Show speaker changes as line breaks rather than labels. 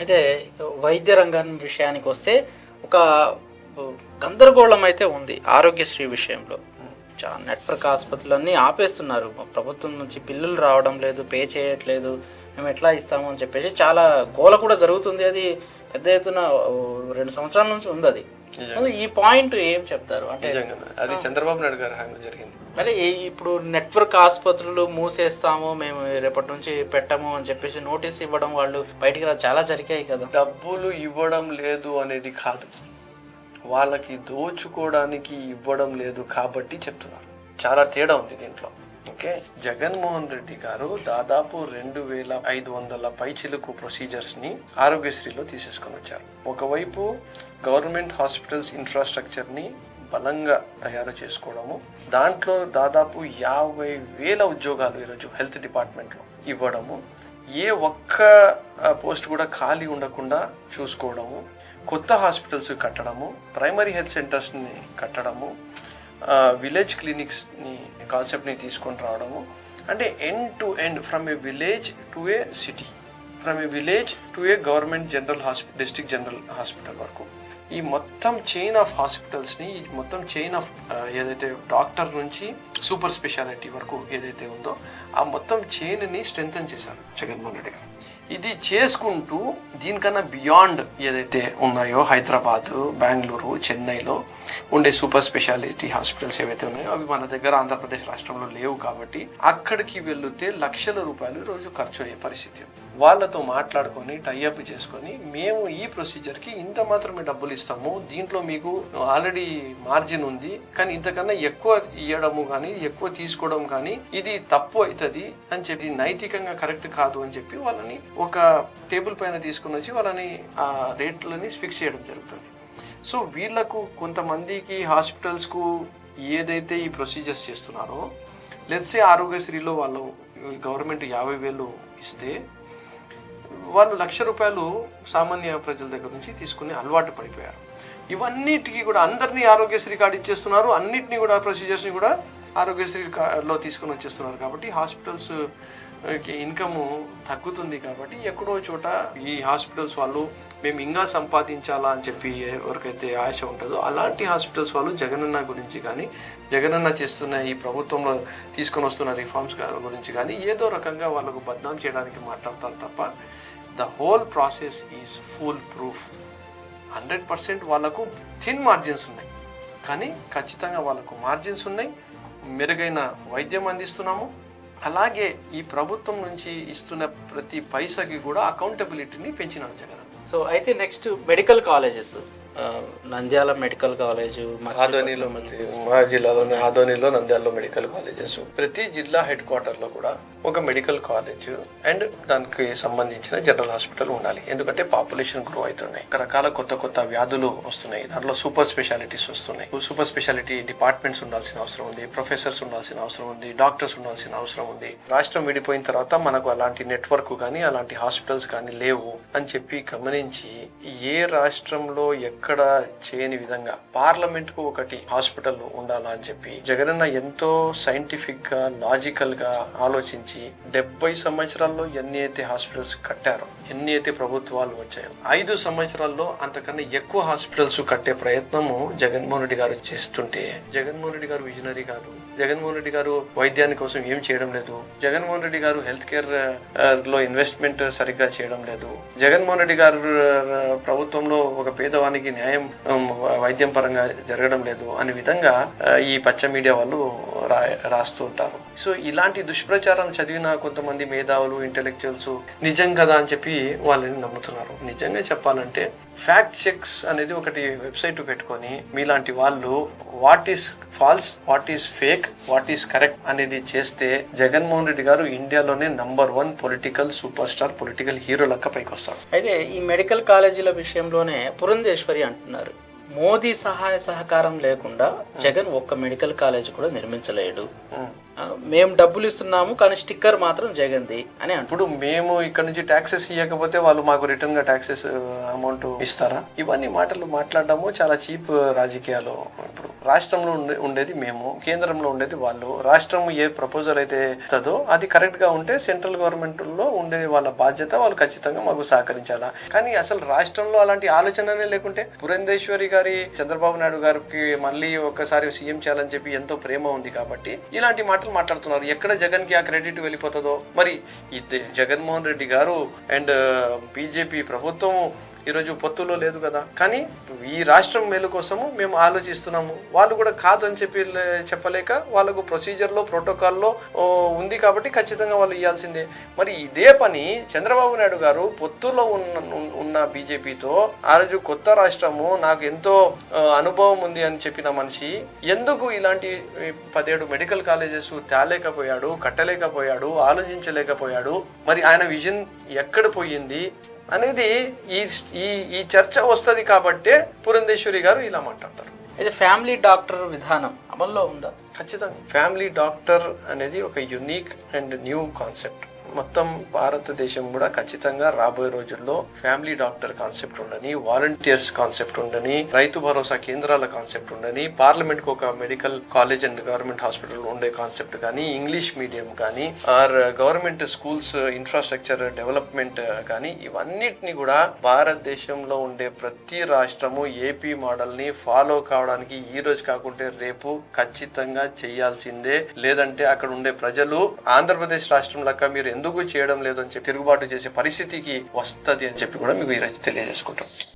అయితే వైద్య రంగం విషయానికి వస్తే ఒక గందరగోళం అయితే ఉంది ఆరోగ్యశ్రీ విషయంలో. నెట్వర్క్ ఆసుపత్రులన్నీ ఆపేస్తున్నారు, ప్రభుత్వం నుంచి బిల్లులు రావడం లేదు, పే చేయట్లేదు, మేము ఎట్లా ఇస్తాము అని చెప్పేసి చాలా గోల కూడా జరుగుతుంది. అది పెద్ద ఎత్తున 2 సంవత్సరాల నుంచి ఉంది. అది ఈ పాయింట్ ఏం చెప్తారు అంటే
అది చంద్రబాబు నాయుడు గారు హామీ జరిగింది.
మరి ఇప్పుడు నెట్వర్క్ ఆసుపత్రులు మూసేస్తాము, మేము రేపటి నుంచి పెట్టము అని చెప్పేసి నోటీస్ ఇవ్వడం, వాళ్ళు బయటికి చాలా జరిగాయి కదా.
డబ్బులు ఇవ్వడం లేదు అనేది కాదు, వాళ్ళకి దోచుకోవడానికి ఇవ్వడం లేదు కాబట్టి చెప్తున్నారు. చాలా తేడా ఉంది దీంట్లో. ఓకే, జగన్మోహన్ రెడ్డి గారు దాదాపు 2500 పైచిలుకు ప్రొసీజర్స్ ని ఆరోగ్యశ్రీలో తీసేసుకొని వచ్చారు. ఒకవైపు గవర్నమెంట్ హాస్పిటల్స్ ఇన్ఫ్రాస్ట్రక్చర్ ని బలంగా తయారు చేసుకోవడము, దాంట్లో దాదాపు 50,000 ఉద్యోగాలు ఈరోజు హెల్త్ డిపార్ట్మెంట్ లో ఇవ్వడము, ఏ ఒక్క పోస్ట్ కూడా ఖాళీ ఉండకుండా చూసుకోవడము, కొత్త హాస్పిటల్స్ కట్టడము, ప్రైమరీ హెల్త్ సెంటర్స్ ని కట్టడము, విలేజ్ క్లినిక్స్ ని కాన్సెప్ట్ ని తీసుకొని రావడము. అంటే end to end, from A village to A city, from A village to A government general hospital, district general hospital వరకు ఈ మొత్తం చైన్ ఆఫ్ హాస్పిటల్స్ ని, మొత్తం చైన్ ఆఫ్ ఏదైతే డాక్టర్ నుంచి సూపర్ స్పెషాలిటీ వరకు ఏదైతే ఉందో ఆ మొత్తం చైన్ ని స్ట్రెంథన్ చేశారు జగన్మోహన్ రెడ్డి గారు. ఇది చేసుకుంటూ దీనికన్నా బియాండ్ ఏదైతే ఉన్నాయో హైదరాబాద్, బెంగళూరు, చెన్నైలో ఉండే సూపర్ స్పెషాలిటీ హాస్పిటల్స్ ఏవైతే ఉన్నాయో అవి మన దగ్గర ఆంధ్రప్రదేశ్ రాష్ట్రంలో లేవు కాబట్టి అక్కడికి వెళ్తే లక్షల రూపాయలు రోజు ఖర్చు అయ్యే పరిస్థితి. వాళ్ళతో మాట్లాడుకొని టైఅప్ చేసుకొని, మేము ఈ ప్రొసీజర్ కి ఇంత మాత్రమే డబ్బులు ఇస్తాము, దీంట్లో మీకు ఆల్రెడీ మార్జిన్ ఉంది, కానీ ఇంతకన్నా ఎక్కువ ఇవ్వడము కానీ ఎక్కువ తీసుకోవడం కానీ ఇది తప్పు అవుతుంది అని చెప్పి, నైతికంగా కరెక్ట్ కాదు అని చెప్పి వాళ్ళని ఒక టేబుల్ పైన తీసుకుని వచ్చి వాళ్ళని ఆ రేట్లని ఫిక్స్ చేయడం జరుగుతుంది. సో వీళ్లకు కొంతమందికి హాస్పిటల్స్కు ఏదైతే ఈ ప్రొసీజర్స్ చేస్తున్నారో, లెట్సే ఆరోగ్యశ్రీలో వాళ్ళు గవర్నమెంట్ 50,000 ఇస్తే వాళ్ళు 1,00,000 రూపాయలు సామాన్య ప్రజల దగ్గర నుంచి తీసుకుని అలవాటు పడిపోయారు. ఇవన్నిటికీ కూడా అందరినీ ఆరోగ్యశ్రీ కార్డు ఇచ్చేస్తున్నారు, అన్నిటినీ కూడా ప్రొసీజర్స్ని కూడా ఆరోగ్యశ్రీలో తీసుకుని వచ్చేస్తున్నారు. కాబట్టి హాస్పిటల్స్ ఇన్కమ్ తగ్గుతుంది. కాబట్టి ఎక్కడో చోట ఈ హాస్పిటల్స్ వాళ్ళు మేము ఇంకా సంపాదించాలా అని చెప్పి ఎవరికైతే ఆశ ఉంటుందో అలాంటి హాస్పిటల్స్ వాళ్ళు జగనన్న గురించి కానీ, జగనన్న చేస్తున్న ఈ ప్రభుత్వంలో తీసుకొని వస్తున్న రిఫార్మ్స్ గురించి కానీ ఏదో రకంగా వాళ్ళకు బద్నాం చేయడానికి మాట్లాడతారు తప్ప the whole process is full proof. 100% వాళ్ళకు థిన్ మార్జిన్స్ ఉన్నాయి, కానీ ఖచ్చితంగా వాళ్ళకు మార్జిన్స్ ఉన్నాయి. మెరుగైన వైద్యం అందిస్తున్నాము, అలాగే ఈ ప్రభుత్వం నుంచి ఇస్తున్న ప్రతి పైసాకి కూడా అకౌంటబిలిటీని పెంచినారు జగన్.
సో అయితే next medical colleges, Nandyal medical college,
ఆదోనిలో, మా జిల్లాలోని ఆదోనిలో, నంద్యాలలో మెడికల్ కాలేజెస్, ప్రతి జిల్లా హెడ్ క్వార్టర్ లో కూడా ఒక మెడికల్ కాలేజ్ అండ్ దానికి సంబంధించిన జనరల్ హాస్పిటల్ ఉండాలి. ఎందుకంటే పాపులేషన్ గ్రో అవుతున్నాయి, రకరకాల కొత్త కొత్త వ్యాధులు వస్తున్నాయి, దాంట్లో సూపర్ స్పెషాలిటీస్ వస్తున్నాయి. సూపర్ స్పెషాలిటీ డిపార్ట్మెంట్స్ ఉండాల్సిన అవసరం ఉంది, ప్రొఫెసర్స్ ఉండాల్సిన అవసరం ఉంది, డాక్టర్స్ ఉండాల్సిన అవసరం ఉంది. రాష్ట్రం విడిపోయిన తర్వాత మనకు అలాంటి నెట్వర్క్ కానీ అలాంటి హాస్పిటల్స్ కానీ లేవు అని చెప్పి గమనించి ఏ రాష్ట్రంలో ఎక్కడ చేయని విధంగా పార్లమెంట్ కు ఒకటి హాస్పిటల్ ఉండాలా అని చెప్పి జగనన్న ఎంతో సైంటిఫిక్ గా, లాజికల్ గా ఆలోచించి 70 సంవత్సరాల్లో ఎన్ని అయితే హాస్పిటల్స్ కట్టారో, ఎన్ని అయితే ప్రభుత్వాలు వచ్చాయో, 5 సంవత్సరాల్లో అంతకన్నా ఎక్కువ హాస్పిటల్స్ కట్టే ప్రయత్నము జగన్మోహన్ రెడ్డి గారు చేస్తుంటే, జగన్మోహన్ రెడ్డి గారు విజనరీ కాదు, జగన్మోహన్ రెడ్డి గారు వైద్యాని కోసం ఏం చేయడం లేదు, జగన్మోహన్ రెడ్డి గారు హెల్త్ కేర్ లో ఇన్వెస్ట్మెంట్ సరిగ్గా చేయడం లేదు, జగన్మోహన్ రెడ్డి గారు ప్రభుత్వంలో ఒక పేదవానికి న్యాయం వైద్యం పరంగా జరగడం లేదు అనే విధంగా ఈ పచ్చ మీడియా వాళ్ళు రాస్తూ ఉంటారు. సో ఇలాంటి దుష్ప్రచారం చదివిన కొంతమంది మేధావులు, ఇంటెలెక్చువల్స్ నిజం కదా అని చెప్పి వాళ్ళని నమ్ముతున్నారు. నిజంగా చెప్పాలంటే ఫ్యాక్ట్ చెక్స్ అనేది ఒకటి వెబ్సైట్ పెట్టుకొని మీలాంటి వాళ్ళు what is false, what is fake, what is correct అనేది చేస్తే జగన్మోహన్ రెడ్డి గారు ఇండియాలోనే number 1 political super star, political hero లెక్క పైకి వస్తారు.
అయితే ఈ మెడికల్ కాలేజీల విషయంలోనే పురంధేశ్వరి అంటున్నారు, మోదీ సహాయ సహకారం లేకుండా జగన్ ఒక్క మెడికల్ కాలేజ్ కూడా నిర్మించలేడు. మేము డబ్బులు ఇస్తున్నాము కానీ స్టిక్కర్ మాత్రం జగన్ది అని అంటారు.
ఇప్పుడు మేము ఇక్కడ నుంచి ట్యాక్సెస్ ఇవ్వకపోతే వాళ్ళు మాకు రిటర్న్ గా ట్యాక్సెస్ అమౌంట్ ఇస్తారా? ఇవన్నీ మాటలు మాట్లాడడము చాలా చీప్ రాజకీయాలు. ఇప్పుడు రాష్ట్రంలో ఉండేది మేము, కేంద్రంలో ఉండేది వాళ్ళు. రాష్ట్రం ఏ ప్రపోజల్ అయితే ఇస్తుందో అది కరెక్ట్ గా ఉంటే సెంట్రల్ గవర్నమెంట్ లో ఉండే వాళ్ళ బాధ్యత, వాళ్ళు ఖచ్చితంగా మాకు సహకరించాలా. కానీ అసలు రాష్ట్రంలో అలాంటి ఆలోచననే లేకుంటే, పురంధేశ్వరి గారి చంద్రబాబు నాయుడు గారికి మళ్ళీ ఒకసారి సీఎం చేయాలని చెప్పి ఎంతో ప్రేమ ఉంది కాబట్టి ఇలాంటి మాటలు మాట్లాడుతున్నారు. ఎక్కడ జగన్ కి ఆ క్రెడిట్ వెళ్ళిపోతుందో మరి. జగన్మోహన్ రెడ్డి గారు అండ్ బీజేపీ ప్రభుత్వం ఈరోజు పొత్తులో లేదు కదా, కానీ ఈ రాష్ట్రం మేలు కోసము మేము ఆలోచిస్తున్నాము. వాళ్ళు కూడా కాదు అని చెప్పలేక వాళ్ళకు ప్రొసీజర్లో ప్రోటోకాల్లో ఉంది కాబట్టి ఖచ్చితంగా వాళ్ళు ఇవ్వాల్సిందే. మరి ఇదే పని చంద్రబాబు నాయుడు గారు పొత్తులో ఉన్న బీజేపీతో ఆ రోజు కొత్త రాష్ట్రము, నాకు ఎంతో అనుభవం ఉంది అని చెప్పిన మనిషి ఎందుకు ఇలాంటి 17 మెడికల్ కాలేజెస్ తేలేకపోయాడు, కట్టలేకపోయాడు, ఆలోచించలేకపోయాడు? మరి ఆయన విజన్ ఎక్కడ పోయింది అనేది ఈ చర్చ వస్తుంది కాబట్టే పురంధేశ్వరి గారు ఇలా మాట్లాడతారు.
ఇది ఫ్యామిలీ డాక్టర్ విధానం అమల్లో ఉందా?
ఖచ్చితంగా ఫ్యామిలీ డాక్టర్ అనేది ఒక యునిక్ అండ్ న్యూ కాన్సెప్ట్. మొత్తం భారతదేశం కూడా ఖచ్చితంగా రాబోయే రోజుల్లో ఫ్యామిలీ డాక్టర్ కాన్సెప్ట్ ఉండని, వాలంటీర్స్ కాన్సెప్ట్ ఉండని, రైతు భరోసా కేంద్రాల కాన్సెప్ట్ ఉండని, పార్లమెంట్ కు ఒక medical college and government hospital ఉండే కాన్సెప్ట్ కానీ, ఇంగ్లీష్ మీడియం కానీ, or government schools infrastructure development కానీ, ఇవన్నిటిని కూడా భారతదేశంలో ఉండే ప్రతి రాష్ట్రము ఏపీ మోడల్ ని ఫాలో కావడానికి ఈ రోజు కాకుంటే రేపు ఖచ్చితంగా చేయాల్సిందే. లేదంటే అక్కడ ఉండే ప్రజలు ఆంధ్రప్రదేశ్ రాష్ట్రం లెక్క మీరు ఎందుకు చేయడం లేదు అని చెప్పి తిరుగుబాటు చేసే పరిస్థితికి వస్తది అని చెప్పి కూడా మీకు ఈరోజు తెలియజేసుకుంటాం.